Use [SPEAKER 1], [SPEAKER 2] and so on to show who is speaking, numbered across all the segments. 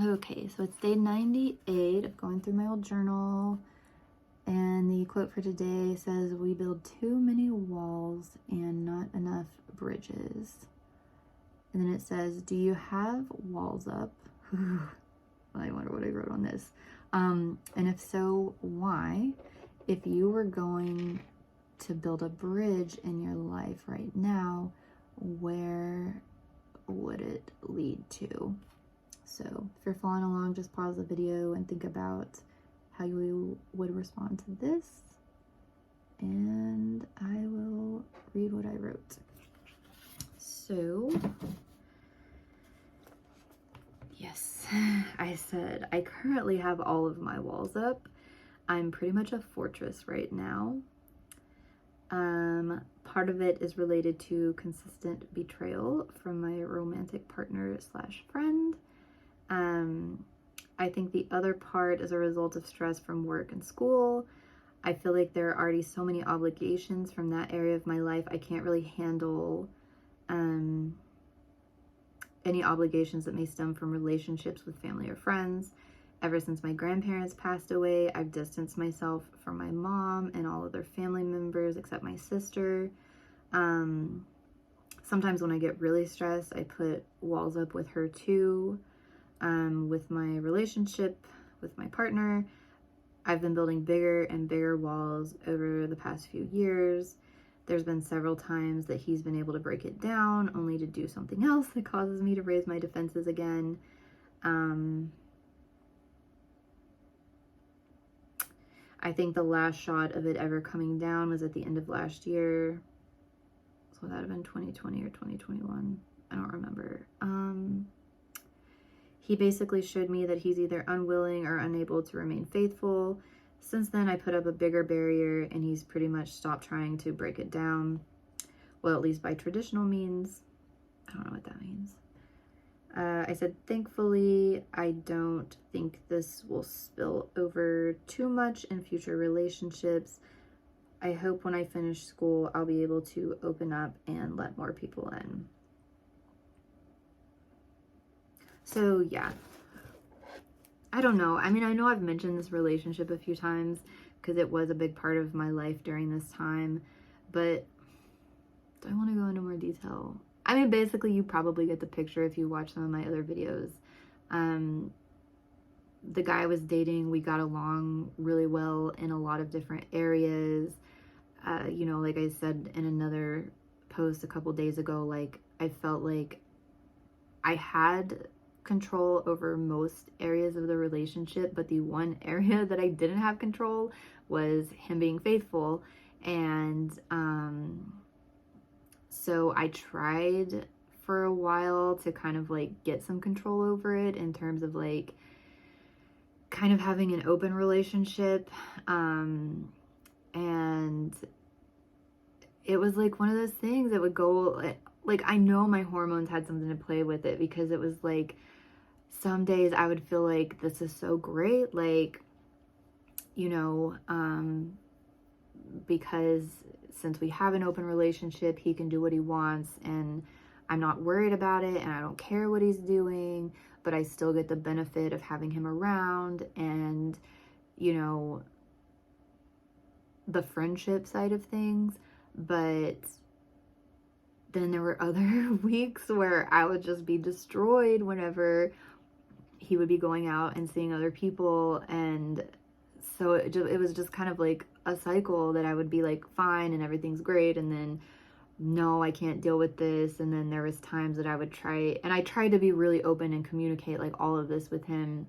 [SPEAKER 1] Okay, so it's day 98 of going through my old journal. And the quote for today says, "We build too many walls and not enough bridges." And then it says, "Do you have walls up?" I wonder what I wrote on this. And if so, why? If you were going to build a bridge in your life right now, where would it lead to? So if you're following along, just pause the video and think about how you would respond to this. And I will read what I wrote. So, yes, I said, I currently have all of my walls up. I'm pretty much a fortress right now. Part of it is related to consistent betrayal from my romantic partner / friend. I think the other part is a result of stress from work and school. I feel like there are already so many obligations from that area of my life. I can't really handle any obligations that may stem from relationships with family or friends. Ever since my grandparents passed away, I've distanced myself from my mom and all other family members except my sister. Sometimes when I get really stressed, I put walls up with her too. With my relationship with my partner, I've been building bigger and bigger walls over the past few years. There's been several times that he's been able to break it down only to do something else that causes me to raise my defenses again. I think the last shot of it ever coming down was at the end of last year. So that would have been 2020 or 2021. I don't remember. He basically showed me that he's either unwilling or unable to remain faithful. Since then, I put up a bigger barrier and he's pretty much stopped trying to break it down. Well, at least by traditional means. I don't know what that means. I said, thankfully, I don't think this will spill over too much in future relationships. I hope when I finish school, I'll be able to open up and let more people in. So yeah, I don't know. I mean, I know I've mentioned this relationship a few times because it was a big part of my life during this time, but do I want to go into more detail? I mean, basically you probably get the picture if you watch some of my other videos. The guy I was dating, we got along really well in a lot of different areas. You know, like I said in another post a couple days ago, like I felt like I had control over most areas of the relationship, but the one area that I didn't have control was him being faithful. And so I tried for a while to kind of like get some control over it in terms of like kind of having an open relationship. And it was like one of those things that would go like I know my hormones had something to play with it, because it was like some days I would feel like this is so great, like, you know, because since we have an open relationship, he can do what he wants and I'm not worried about it and I don't care what he's doing, but I still get the benefit of having him around and, you know, the friendship side of things. But then there were other weeks where I would just be destroyed whenever he would be going out and seeing other people. And so it was just kind of like a cycle that I would be like fine and everything's great, and then no, I can't deal with this. And then there was times that I would try, and I tried to be really open and communicate like all of this with him,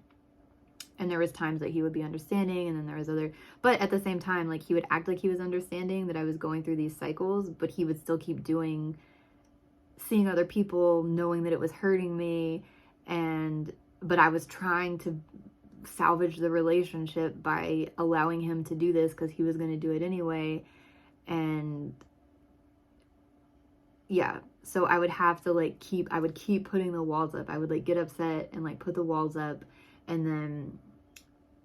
[SPEAKER 1] and there was times that he would be understanding, and then there was other, but at the same time, like he would act like he was understanding that I was going through these cycles, but he would still keep seeing other people, knowing that it was hurting me. But I was trying to salvage the relationship by allowing him to do this because he was going to do it anyway. And yeah, so I would have to like I would keep putting the walls up. I would like get upset and like put the walls up, and then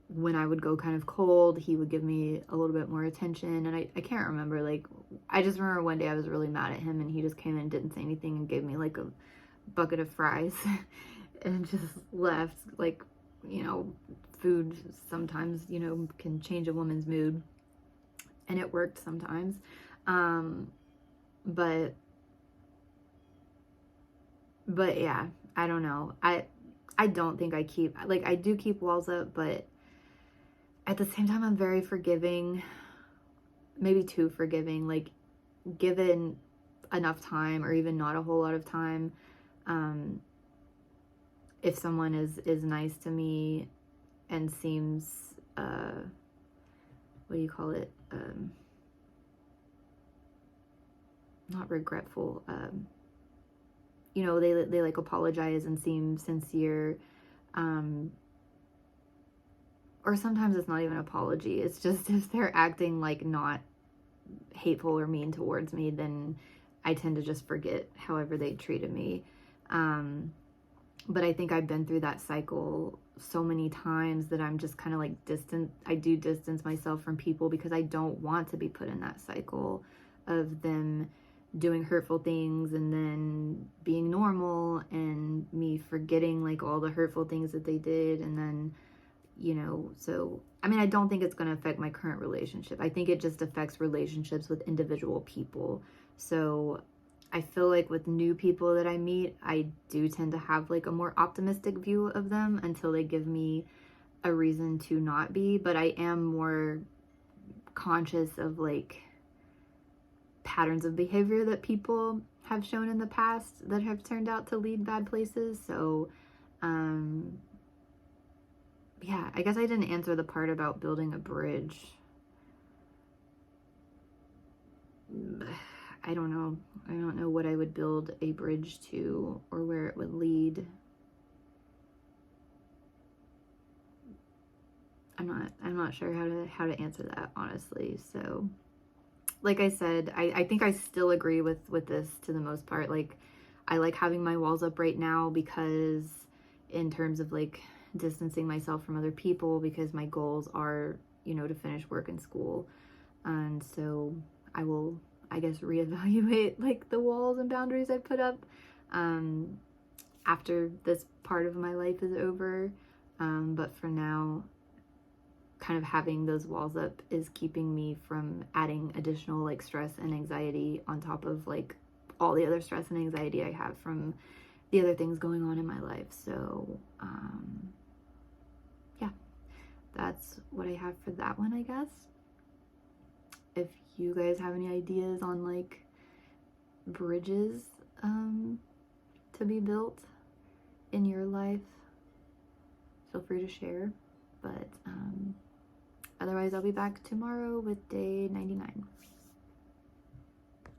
[SPEAKER 1] when I would go kind of cold, he would give me a little bit more attention. And I can't remember, like I just remember one day I was really mad at him and he just came in and didn't say anything and gave me like a bucket of fries. and just left. Like, you know, food sometimes, you know, can change a woman's mood, and it worked sometimes. But yeah, I don't know. I don't think I keep, like, I do keep walls up, but at the same time, I'm very forgiving, maybe too forgiving, like, given enough time, or even not a whole lot of time, if someone is nice to me and seems, what do you call it, not regretful, you know, they like apologize and seem sincere, or sometimes it's not even an apology, it's just if they're acting like not hateful or mean towards me, then I tend to just forget however they treated me. But I think I've been through that cycle so many times that I'm just kind of like I do distance myself from people because I don't want to be put in that cycle of them doing hurtful things and then being normal, and me forgetting like all the hurtful things that they did. And then, you know, so I mean, I don't think it's going to affect my current relationship. I think it just affects relationships with individual people. So I feel like with new people that I meet, I do tend to have like a more optimistic view of them until they give me a reason to not be. But I am more conscious of like patterns of behavior that people have shown in the past that have turned out to lead bad places. So, yeah, I guess I didn't answer the part about building a bridge. I don't know. I don't know what I would build a bridge to or where it would lead. I'm not sure how to answer that, honestly. So, like I said, I think I still agree with this to the most part. Like, I like having my walls up right now because in terms of like distancing myself from other people, because my goals are, you know, to finish work and school. And so I will, I guess, reevaluate like the walls and boundaries I put up after this part of my life is over. But for now, kind of having those walls up is keeping me from adding additional like stress and anxiety on top of like all the other stress and anxiety I have from the other things going on in my life. So yeah, that's what I have for that one, I guess. If you guys have any ideas on like bridges to be built in your life, feel free to share. But otherwise, I'll be back tomorrow with day 99.